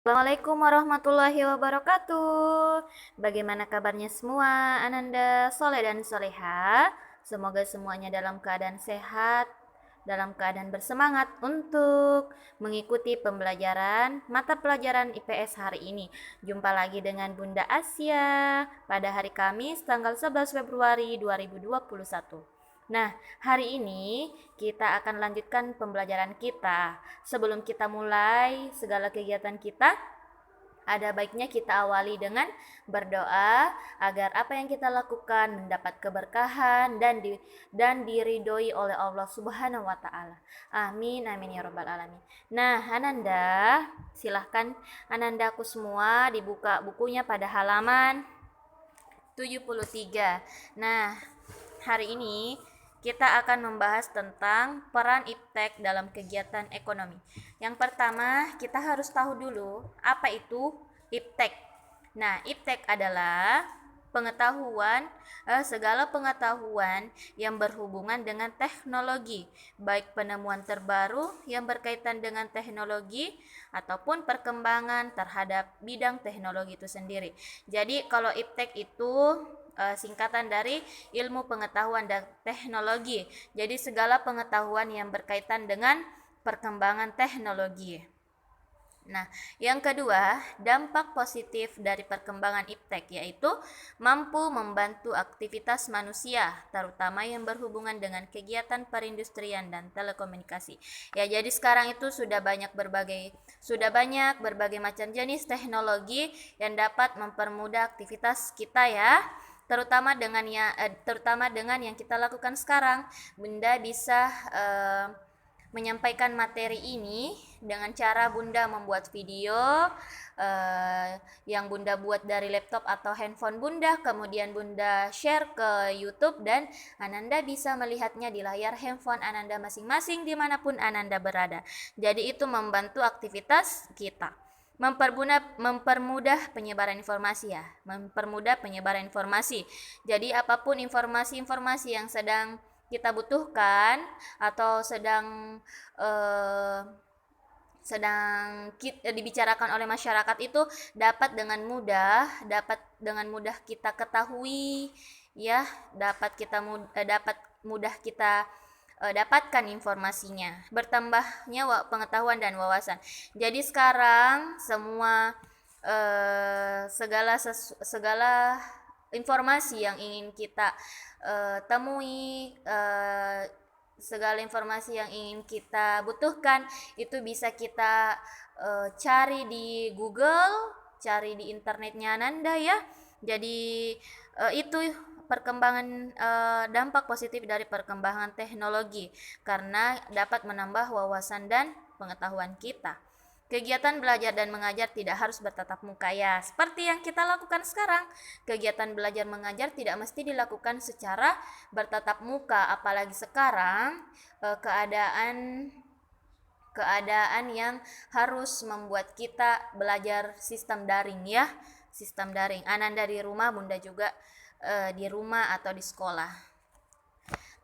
Assalamualaikum warahmatullahi wabarakatuh. Bagaimana kabarnya semua, Ananda Soleh dan Soleha? Semoga semuanya dalam keadaan sehat, dalam keadaan bersemangat untuk mengikuti pembelajaran mata pelajaran IPS hari ini. Jumpa lagi dengan Bunda Asia pada hari Kamis tanggal 11 Februari 2021. Nah, hari ini kita akan lanjutkan pembelajaran kita. Sebelum kita mulai segala kegiatan kita, ada baiknya kita awali dengan berdoa agar apa yang kita lakukan mendapat keberkahan dan diridhoi oleh Allah Subhanahu wa taala. Amin amin ya rabbal alamin. Nah, Ananda, silahkan Anandaku semua dibuka bukunya pada halaman 73. Nah, hari ini kita akan membahas tentang peran iptek dalam kegiatan ekonomi. Yang pertama, kita harus tahu dulu apa itu iptek. Nah, iptek adalah segala pengetahuan yang berhubungan dengan teknologi, baik penemuan terbaru yang berkaitan dengan teknologi ataupun perkembangan terhadap bidang teknologi itu sendiri. Jadi kalau iptek itu singkatan dari ilmu pengetahuan dan teknologi. Jadi segala pengetahuan yang berkaitan dengan perkembangan teknologi. Nah, yang kedua, dampak positif dari perkembangan iptek yaitu mampu membantu aktivitas manusia, terutama yang berhubungan dengan kegiatan perindustrian dan telekomunikasi. Ya, jadi sekarang itu sudah banyak berbagai macam jenis teknologi yang dapat mempermudah aktivitas kita ya. Terutama dengan yang kita lakukan sekarang, Bunda bisa menyampaikan materi ini dengan cara Bunda membuat video yang Bunda buat dari laptop atau handphone Bunda, kemudian Bunda share ke YouTube dan Ananda bisa melihatnya di layar handphone Ananda masing-masing dimanapun Ananda berada. Jadi itu membantu aktivitas kita. Mempermudah penyebaran informasi ya, mempermudah penyebaran informasi. Jadi apapun informasi-informasi yang sedang kita butuhkan atau eh, dibicarakan oleh masyarakat itu dapat dengan mudah kita ketahui ya, dapat mudah kita dapatkan informasinya, bertambahnya pengetahuan dan wawasan. Jadi sekarang semua segala informasi yang ingin kita temui, segala informasi yang ingin kita butuhkan itu bisa kita cari di Google, cari di internetnya Ananda ya. Jadi itu dampak positif dari perkembangan teknologi karena dapat menambah wawasan dan pengetahuan kita. Kegiatan belajar dan mengajar tidak harus bertatap muka ya, seperti yang kita lakukan sekarang. Kegiatan belajar mengajar tidak mesti dilakukan secara bertatap muka, apalagi sekarang keadaan yang harus membuat kita belajar sistem daring ya, sistem daring. Ananda di rumah, Bunda juga di rumah atau di sekolah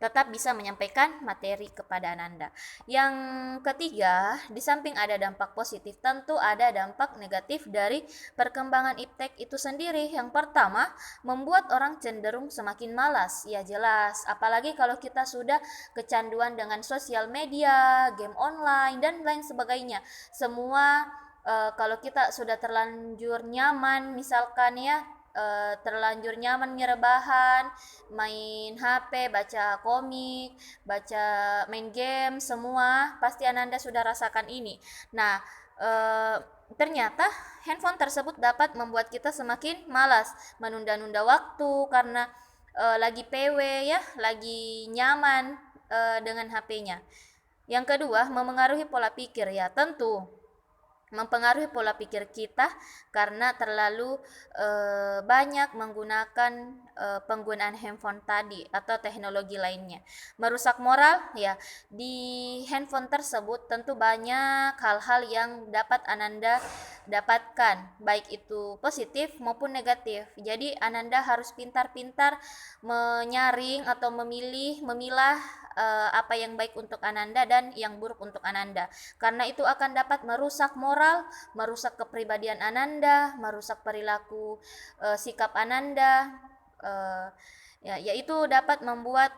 tetap bisa menyampaikan materi kepada Ananda. Yang ketiga, di samping ada dampak positif, tentu ada dampak negatif dari perkembangan iptek itu sendiri. Yang pertama, membuat orang cenderung semakin malas. Ya jelas, apalagi kalau kita sudah kecanduan dengan sosial media, game online, dan lain sebagainya. Semua kalau kita sudah terlanjur nyaman, misalkan ya, terlanjur nyaman rebahan, main HP, baca komik, main game, semua pasti Ananda sudah rasakan ini. Nah, ternyata handphone tersebut dapat membuat kita semakin malas, menunda-nunda waktu karena lagi PW ya, lagi nyaman dengan HP-nya. Yang kedua, memengaruhi pola pikir ya, tentu mempengaruhi pola pikir kita karena terlalu banyak menggunakan penggunaan handphone tadi atau teknologi lainnya. Merusak moral ya, di handphone tersebut tentu banyak hal-hal yang dapat Ananda dapatkan, baik itu positif maupun negatif. Jadi Ananda harus pintar-pintar menyaring atau memilah apa yang baik untuk Ananda dan yang buruk untuk Ananda, karena itu akan dapat merusak moral moral, merusak kepribadian Ananda, merusak perilaku sikap Ananda, yaitu dapat membuat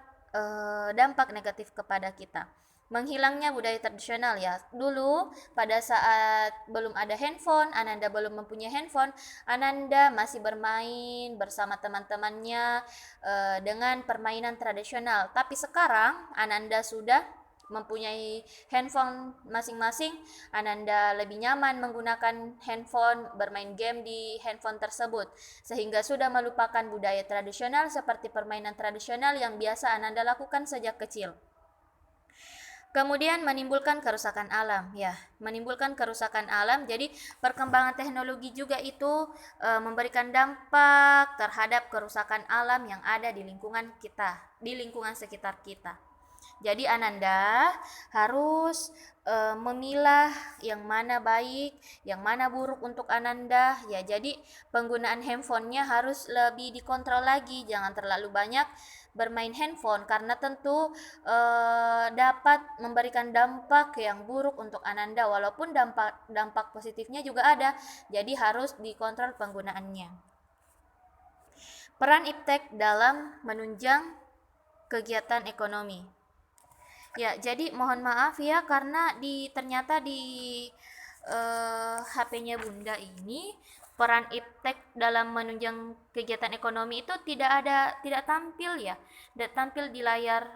dampak negatif kepada kita. Menghilangnya budaya tradisional ya. Dulu pada saat belum ada handphone, Ananda belum mempunyai handphone, Ananda masih bermain bersama teman-temannya dengan permainan tradisional. Tapi sekarang Ananda sudah mempunyai handphone masing-masing, Ananda lebih nyaman menggunakan handphone, bermain game di handphone tersebut, sehingga sudah melupakan budaya tradisional seperti permainan tradisional yang biasa Ananda lakukan sejak kecil. Kemudian menimbulkan kerusakan alam ya, menimbulkan kerusakan alam. Jadi perkembangan teknologi juga itu memberikan dampak terhadap kerusakan alam yang ada di lingkungan kita, di lingkungan sekitar kita. Jadi Ananda harus memilah yang mana baik, yang mana buruk untuk Ananda ya. Jadi penggunaan handphonenya harus lebih dikontrol lagi, jangan terlalu banyak bermain handphone karena tentu dapat memberikan dampak yang buruk untuk Ananda, walaupun dampak positifnya juga ada. Jadi harus dikontrol penggunaannya. Peran iptek dalam menunjang kegiatan ekonomi. Ya, jadi mohon maaf ya karena ternyata di HP-nya Bunda ini peran iptek dalam menunjang kegiatan ekonomi itu tidak tampil ya, tidak tampil di layar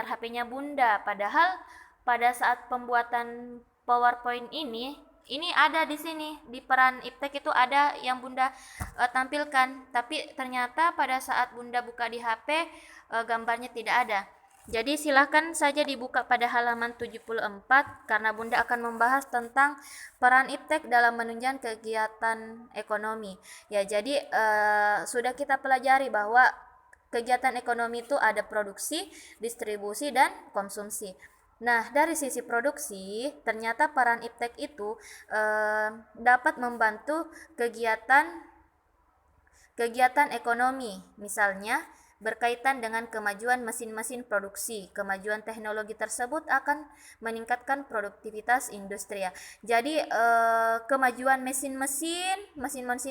HP-nya Bunda. Padahal pada saat pembuatan PowerPoint ini ada di sini, di peran iptek itu ada yang Bunda tampilkan, tapi ternyata pada saat Bunda buka di HP gambarnya tidak ada. Jadi silahkan saja dibuka pada halaman 74 karena Bunda akan membahas tentang peran iptek dalam menunjang kegiatan ekonomi. Ya, jadi sudah kita pelajari bahwa kegiatan ekonomi itu ada produksi, distribusi, dan konsumsi. Nah, dari sisi produksi, ternyata peran iptek itu dapat membantu kegiatan ekonomi, misalnya berkaitan dengan kemajuan mesin-mesin produksi. Kemajuan teknologi tersebut akan meningkatkan produktivitas industri ya. Jadi kemajuan mesin-mesin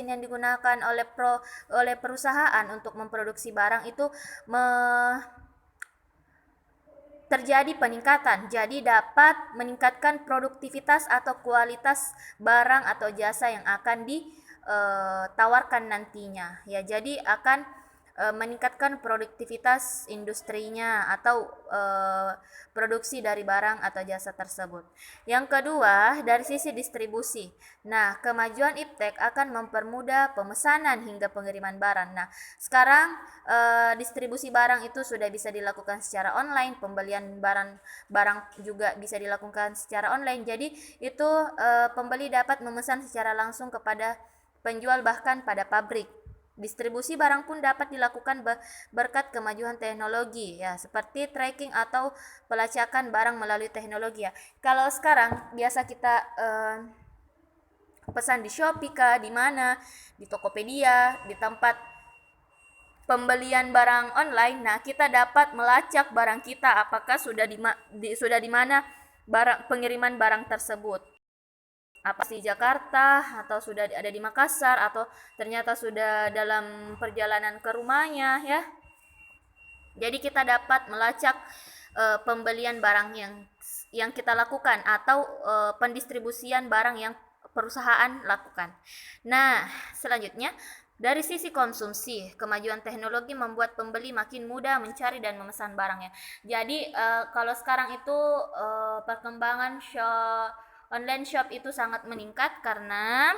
yang digunakan oleh perusahaan untuk memproduksi barang itu terjadi peningkatan. Jadi dapat meningkatkan produktivitas atau kualitas barang atau jasa yang akan ditawarkan nantinya. Ya, jadi akan meningkatkan produktivitas industrinya atau produksi dari barang atau jasa tersebut. Yang kedua, dari sisi distribusi. Nah, kemajuan iptek akan mempermudah pemesanan hingga pengiriman barang. Nah, sekarang distribusi barang itu sudah bisa dilakukan secara online, pembelian barang juga bisa dilakukan secara online. Jadi itu pembeli dapat memesan secara langsung kepada penjual bahkan pada pabrik. Distribusi barang pun dapat dilakukan berkat kemajuan teknologi ya, seperti tracking atau pelacakan barang melalui teknologi ya. Kalau sekarang biasa kita pesan di Shopee kah, di mana, di Tokopedia, di tempat pembelian barang online. Nah, kita dapat melacak barang kita apakah sudah di mana pengiriman barang tersebut. Apa di Jakarta atau sudah ada di Makassar atau ternyata sudah dalam perjalanan ke rumahnya ya. Jadi kita dapat melacak pembelian barang yang kita lakukan atau pendistribusian barang yang perusahaan lakukan. Nah, selanjutnya dari sisi konsumsi, kemajuan teknologi membuat pembeli makin mudah mencari dan memesan barangnya. Jadi kalau sekarang itu perkembangan online shop itu sangat meningkat karena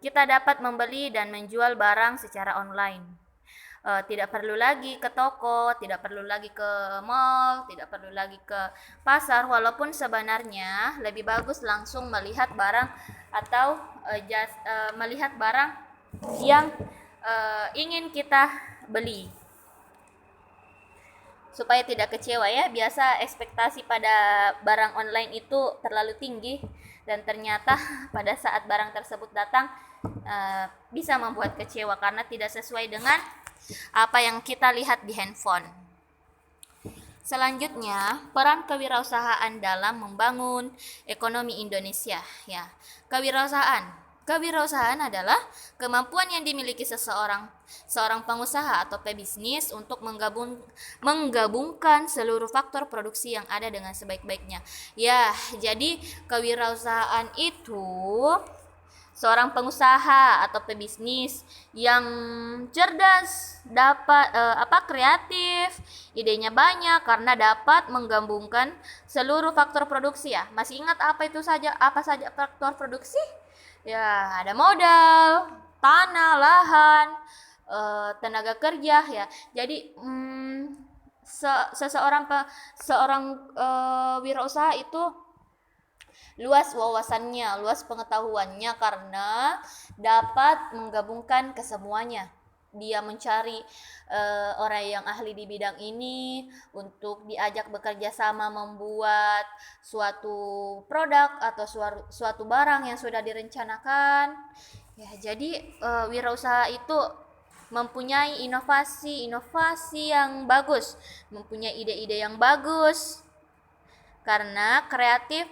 kita dapat membeli dan menjual barang secara online. Tidak perlu lagi ke toko, tidak perlu lagi ke mall, tidak perlu lagi ke pasar, walaupun sebenarnya lebih bagus langsung melihat barang atau melihat barang yang ingin kita beli, supaya tidak kecewa ya. Biasa ekspektasi pada barang online itu terlalu tinggi dan ternyata pada saat barang tersebut datang bisa membuat kecewa karena tidak sesuai dengan apa yang kita lihat di handphone. Selanjutnya, peran kewirausahaan dalam membangun ekonomi Indonesia. Ya, kewirausahaan adalah kemampuan yang dimiliki seorang pengusaha atau pebisnis untuk menggabungkan seluruh faktor produksi yang ada dengan sebaik-baiknya. Ya, jadi kewirausahaan itu seorang pengusaha atau pebisnis yang cerdas, dapat kreatif, idenya banyak karena dapat menggabungkan seluruh faktor produksi ya. Masih ingat apa saja faktor produksi? Ya, ada modal, tanah, lahan, tenaga kerja ya. Jadi seorang wirausaha itu luas wawasannya, luas pengetahuannya karena dapat menggabungkan kesemuanya. Dia mencari orang yang ahli di bidang ini untuk diajak bekerja sama membuat suatu produk atau suatu barang yang sudah direncanakan. Ya, jadi wirausaha itu mempunyai inovasi yang bagus, mempunyai ide-ide yang bagus, karena kreatif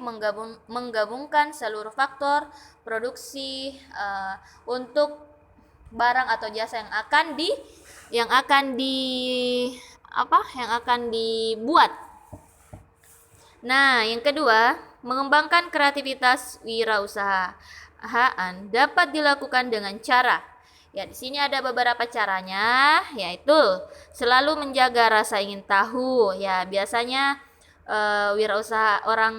menggabungkan seluruh faktor produksi untuk barang atau jasa yang akan dibuat. Nah, yang kedua, mengembangkan kreativitas wirausahaan dapat dilakukan dengan cara. Ya, di sini ada beberapa caranya, yaitu selalu menjaga rasa ingin tahu. Ya, biasanya wirausaha orang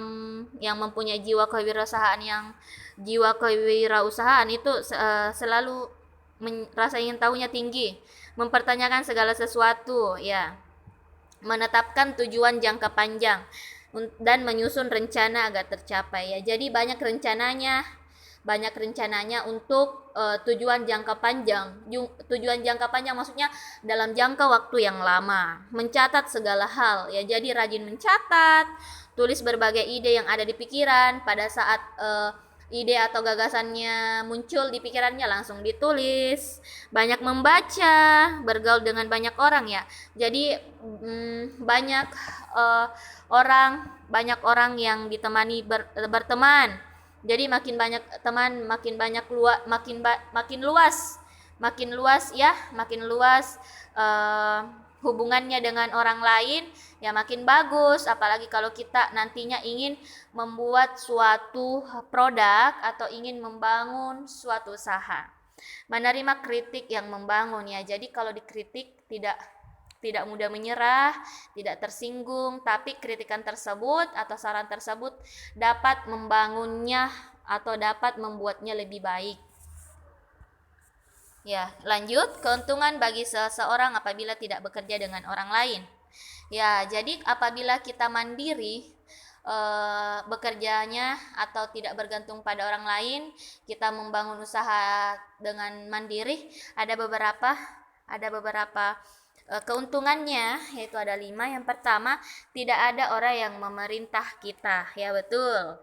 yang mempunyai jiwa kewirausahaan itu selalu rasa ingin tahunya tinggi, mempertanyakan segala sesuatu, ya, menetapkan tujuan jangka panjang dan menyusun rencana agar tercapai. Ya, jadi banyak rencananya untuk tujuan jangka panjang. Tujuan jangka panjang maksudnya dalam jangka waktu yang lama. Mencatat segala hal. Ya, jadi rajin mencatat, tulis berbagai ide yang ada di pikiran. Pada saat ide atau gagasannya muncul di pikirannya langsung ditulis. Banyak membaca, bergaul dengan banyak orang ya. Jadi banyak orang yang ditemani berteman. Jadi makin banyak teman, makin luas hubungannya dengan orang lain, ya makin bagus. Apalagi kalau kita nantinya ingin membuat suatu produk atau ingin membangun suatu usaha. Menerima kritik yang membangun ya. Jadi kalau dikritik tidak mudah menyerah, tidak tersinggung, tapi kritikan tersebut atau saran tersebut dapat membangunnya atau dapat membuatnya lebih baik. Ya, lanjut, keuntungan bagi seseorang apabila tidak bekerja dengan orang lain. Ya, jadi apabila kita mandiri bekerjanya atau tidak bergantung pada orang lain, kita membangun usaha dengan mandiri, ada beberapa keuntungannya, yaitu ada 5. Yang pertama, tidak ada orang yang memerintah kita. Ya, betul.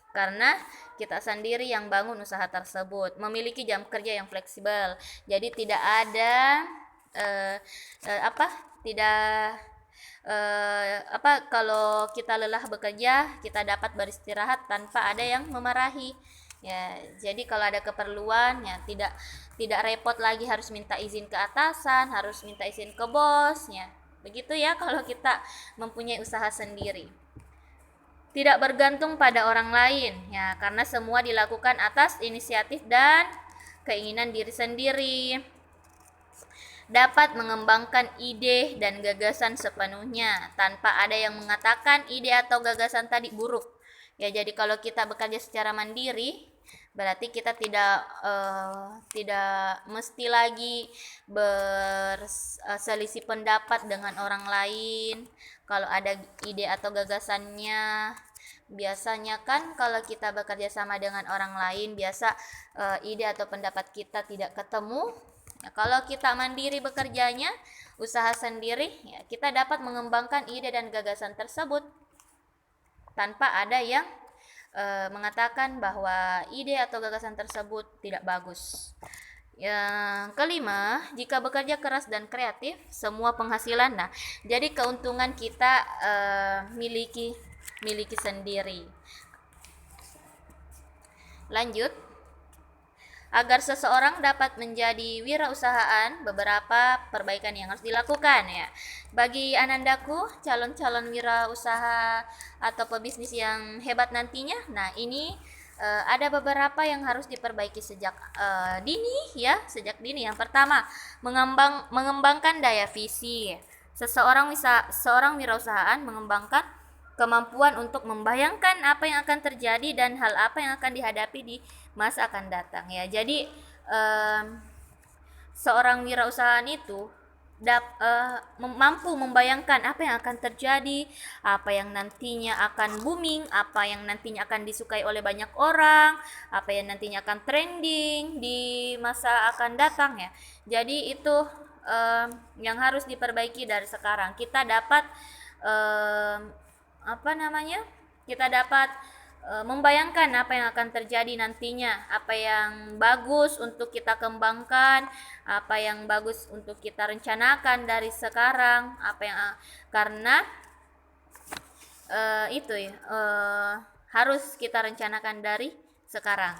Karena kita sendiri yang bangun usaha tersebut. Memiliki jam kerja yang fleksibel. Jadi tidak ada kalau kita lelah bekerja, kita dapat beristirahat tanpa ada yang memarahi. Ya, jadi kalau ada keperluan ya tidak repot lagi harus minta izin ke atasan, harus minta izin ke bos ya. Begitu ya kalau kita mempunyai usaha sendiri. Tidak bergantung pada orang lain ya, karena semua dilakukan atas inisiatif dan keinginan diri sendiri. Dapat mengembangkan ide dan gagasan sepenuhnya tanpa ada yang mengatakan ide atau gagasan tadi buruk. Ya, jadi kalau kita bekerja secara mandiri, berarti kita tidak mesti lagi berselisih pendapat dengan orang lain. Kalau ada ide atau gagasannya, biasanya kan kalau kita bekerja sama dengan orang lain, biasa ide atau pendapat kita tidak ketemu. Ya, kalau kita mandiri bekerjanya, usaha sendiri, ya, kita dapat mengembangkan ide dan gagasan tersebut tanpa ada yang mengatakan bahwa ide atau gagasan tersebut tidak bagus. Yang kelima, jika bekerja keras dan kreatif, semua penghasilan. Nah, jadi keuntungan kita miliki sendiri. Lanjut, agar seseorang dapat menjadi wirausahaan, beberapa perbaikan yang harus dilakukan ya. Bagi anandaku, calon-calon wirausaha atau pebisnis yang hebat nantinya, nah ini ada beberapa yang harus diperbaiki sejak dini ya, sejak dini. Yang pertama, mengembangkan daya visi. Seorang wirausahaan mengembangkan kemampuan untuk membayangkan apa yang akan terjadi dan hal apa yang akan dihadapi di masa akan datang ya. Jadi seorang wirausahaan itu mampu membayangkan apa yang akan terjadi, apa yang nantinya akan booming, apa yang nantinya akan disukai oleh banyak orang, apa yang nantinya akan trending di masa akan datang ya. Jadi itu yang harus diperbaiki dari sekarang. Kita dapat kita dapat membayangkan apa yang akan terjadi nantinya, apa yang bagus untuk kita kembangkan, apa yang bagus untuk kita rencanakan dari sekarang, karena harus kita rencanakan dari sekarang.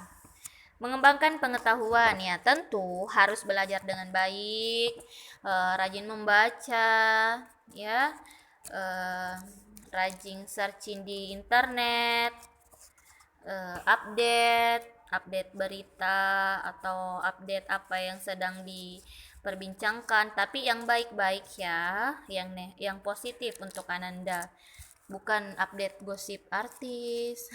Mengembangkan pengetahuan ya, tentu harus belajar dengan baik, rajin membaca ya, rajin searching di internet, update berita atau update apa yang sedang diperbincangkan, tapi yang baik-baik ya, yang positif untuk Ananda, bukan update gosip artis.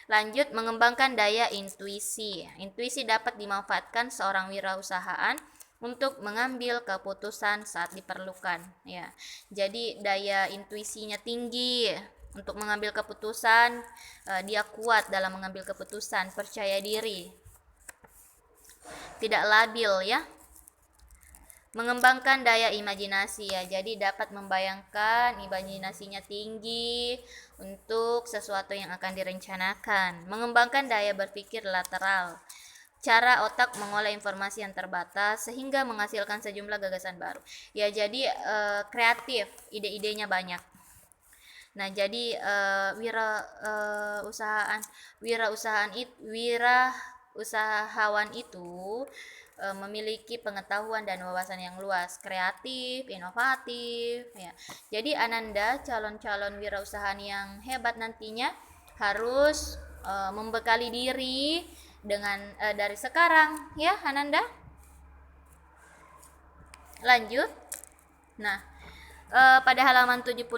Lanjut, mengembangkan daya intuisi. Intuisi dapat dimanfaatkan seorang wirausahaan untuk mengambil keputusan saat diperlukan ya. Jadi daya intuisinya tinggi untuk mengambil keputusan, dia kuat dalam mengambil keputusan, percaya diri, tidak labil ya. Mengembangkan daya imajinasi ya, jadi dapat membayangkan, imajinasinya tinggi untuk sesuatu yang akan direncanakan. Mengembangkan daya berpikir lateral, cara otak mengolah informasi yang terbatas sehingga menghasilkan sejumlah gagasan baru ya. Jadi kreatif, ide-idenya banyak. Nah, jadi wirausahawan itu memiliki pengetahuan dan wawasan yang luas, kreatif, inovatif ya. Jadi Ananda, calon-calon wirausahaan yang hebat nantinya harus membekali diri dengan dari sekarang ya Ananda. Lanjut. Nah, pada halaman 75,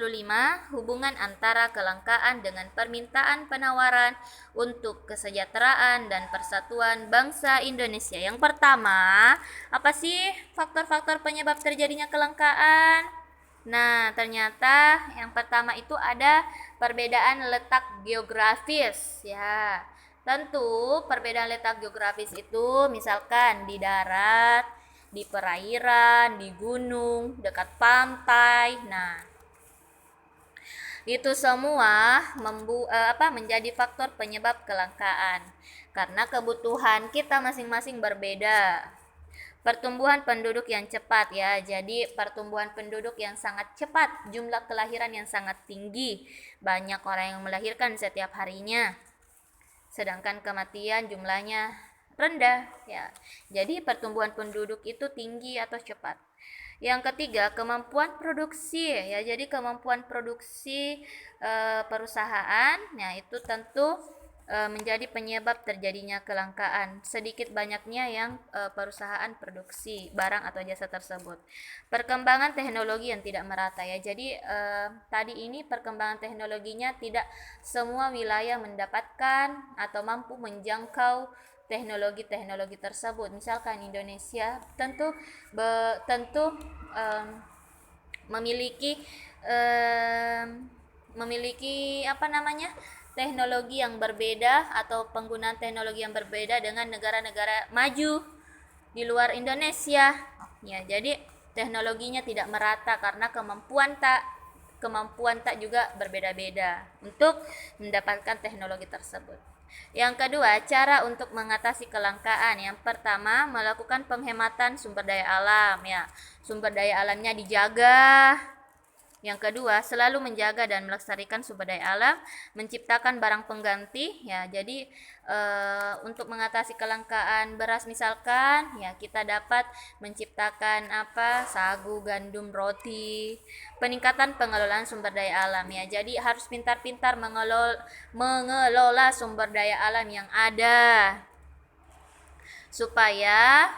hubungan antara kelangkaan dengan permintaan penawaran untuk kesejahteraan dan persatuan bangsa Indonesia. Yang pertama, apa sih faktor-faktor penyebab terjadinya kelangkaan? Nah, ternyata yang pertama itu ada perbedaan letak geografis ya. Tentu perbedaan letak geografis itu misalkan di darat, di perairan, di gunung, dekat pantai. Nah, itu semua menjadi faktor penyebab kelangkaan karena kebutuhan kita masing-masing berbeda. Pertumbuhan penduduk yang cepat ya, jadi pertumbuhan penduduk yang sangat cepat, jumlah kelahiran yang sangat tinggi, banyak orang yang melahirkan setiap harinya, sedangkan kematian jumlahnya rendah ya. Jadi pertumbuhan penduduk itu tinggi atau cepat. Yang ketiga, kemampuan produksi ya. Jadi kemampuan produksi perusahaan ya itu tentu menjadi penyebab terjadinya kelangkaan. Sedikit banyaknya yang perusahaan produksi barang atau jasa tersebut. Perkembangan teknologi yang tidak merata ya. Jadi tadi ini perkembangan teknologinya tidak semua wilayah mendapatkan atau mampu menjangkau teknologi tersebut. Misalkan Indonesia tentu memiliki teknologi yang berbeda atau penggunaan teknologi yang berbeda dengan negara-negara maju di luar Indonesia ya. Jadi teknologinya tidak merata karena kemampuan tak juga berbeda-beda untuk mendapatkan teknologi tersebut. Yang kedua, cara untuk mengatasi kelangkaan. Yang pertama, melakukan penghematan sumber daya alam ya. Sumber daya alamnya dijaga. Yang kedua, selalu menjaga dan melestarikan sumber daya alam, menciptakan barang pengganti ya. Jadi untuk mengatasi kelangkaan beras misalkan ya, kita dapat menciptakan sagu, gandum, roti. Peningkatan pengelolaan sumber daya alam ya. Jadi harus pintar-pintar mengelola sumber daya alam yang ada supaya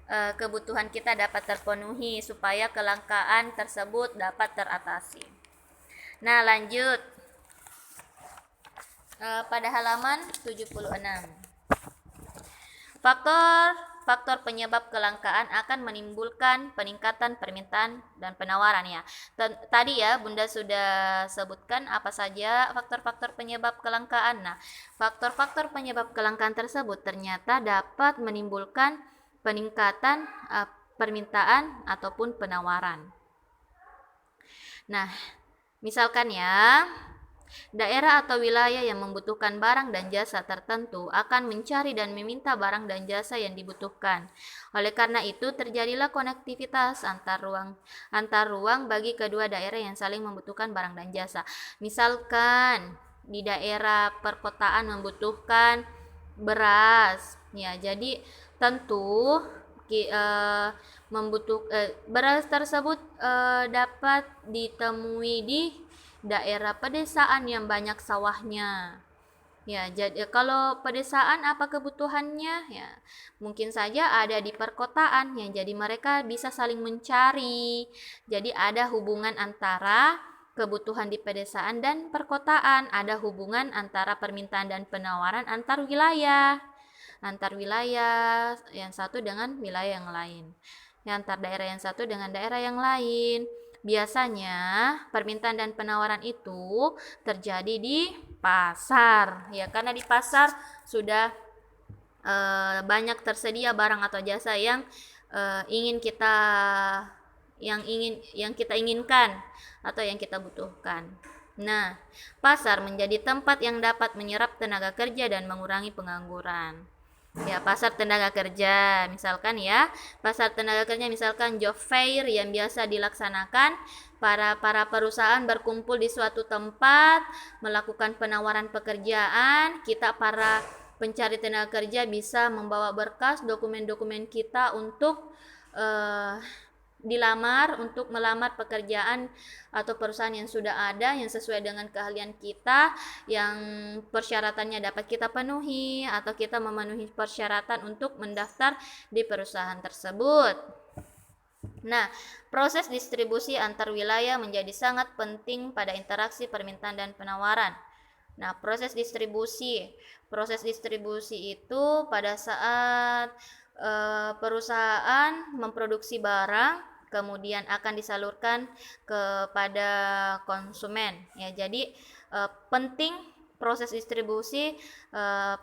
kebutuhan kita dapat terpenuhi, supaya kelangkaan tersebut dapat teratasi. Nah, lanjut pada halaman 76. Faktor penyebab kelangkaan akan menimbulkan peningkatan permintaan dan penawaran ya. Tadi ya Bunda sudah sebutkan apa saja faktor-faktor penyebab kelangkaan. Nah, faktor-faktor penyebab kelangkaan tersebut ternyata dapat menimbulkan peningkatan permintaan ataupun penawaran. Nah, misalkan ya, daerah atau wilayah yang membutuhkan barang dan jasa tertentu akan mencari dan meminta barang dan jasa yang dibutuhkan. Oleh karena itu, terjadilah konektivitas antar ruang bagi kedua daerah yang saling membutuhkan barang dan jasa. Misalkan di daerah perkotaan membutuhkan beras, ya jadi tentu beras tersebut dapat ditemui di daerah pedesaan yang banyak sawahnya. Ya, jadi kalau pedesaan apa kebutuhannya? Ya, mungkin saja ada di perkotaan ya. Jadi mereka bisa saling mencari. Jadi ada hubungan antara kebutuhan di pedesaan dan perkotaan, ada hubungan antara permintaan dan penawaran antar wilayah yang satu dengan wilayah yang lain, antar daerah yang satu dengan daerah yang lain. Biasanya permintaan dan penawaran itu terjadi di pasar ya, karena di pasar sudah banyak tersedia barang atau jasa yang kita inginkan atau yang kita butuhkan. Nah, pasar menjadi tempat yang dapat menyerap tenaga kerja dan mengurangi pengangguran. Ya, pasar tenaga kerja misalkan ya, pasar tenaga kerja misalkan job fair yang biasa dilaksanakan, para perusahaan berkumpul di suatu tempat melakukan penawaran pekerjaan. Kita para pencari tenaga kerja bisa membawa berkas dokumen-dokumen kita untuk untuk melamar pekerjaan atau perusahaan yang sudah ada yang sesuai dengan keahlian kita, yang persyaratannya dapat kita penuhi atau kita memenuhi persyaratan untuk mendaftar di perusahaan tersebut. Nah, proses distribusi antar wilayah menjadi sangat penting pada interaksi permintaan dan penawaran. Nah, proses distribusi itu pada saat perusahaan memproduksi barang kemudian akan disalurkan kepada konsumen ya. Jadi penting proses distribusi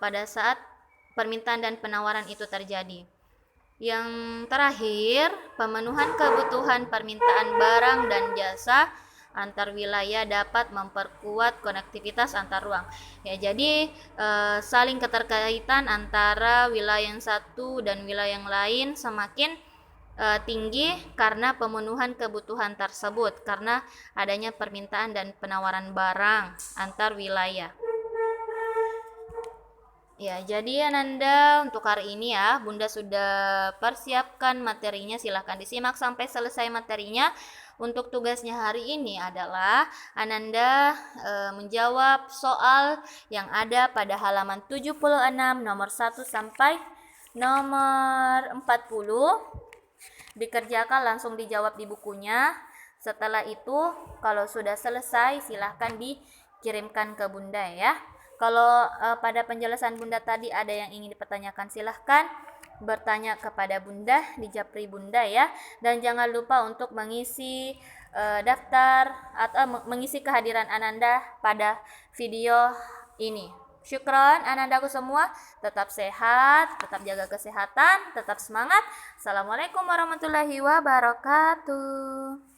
pada saat permintaan dan penawaran itu terjadi. Yang terakhir, pemenuhan kebutuhan permintaan barang dan jasa antar wilayah dapat memperkuat konektivitas antar ruang. Ya, jadi saling keterkaitan antara wilayah yang satu dan wilayah yang lain semakin tinggi karena pemenuhan kebutuhan tersebut, karena adanya permintaan dan penawaran barang antar wilayah. Ya, jadi Ananda untuk hari ini ya, Bunda sudah persiapkan materinya, silahkan disimak sampai selesai materinya. Untuk tugasnya hari ini adalah Ananda menjawab soal yang ada pada halaman 76 nomor 1 sampai nomor 40. Dikerjakan langsung dijawab di bukunya. Setelah itu kalau sudah selesai silahkan dikirimkan ke Bunda ya. Kalau pada penjelasan Bunda tadi ada yang ingin dipertanyakan, silahkan bertanya kepada Bunda di Japri Bunda ya. Dan jangan lupa untuk mengisi daftar atau mengisi kehadiran Ananda pada video ini. Syukron Anandaku semua, tetap sehat, tetap jaga kesehatan, tetap semangat. Assalamualaikum warahmatullahi wabarakatuh.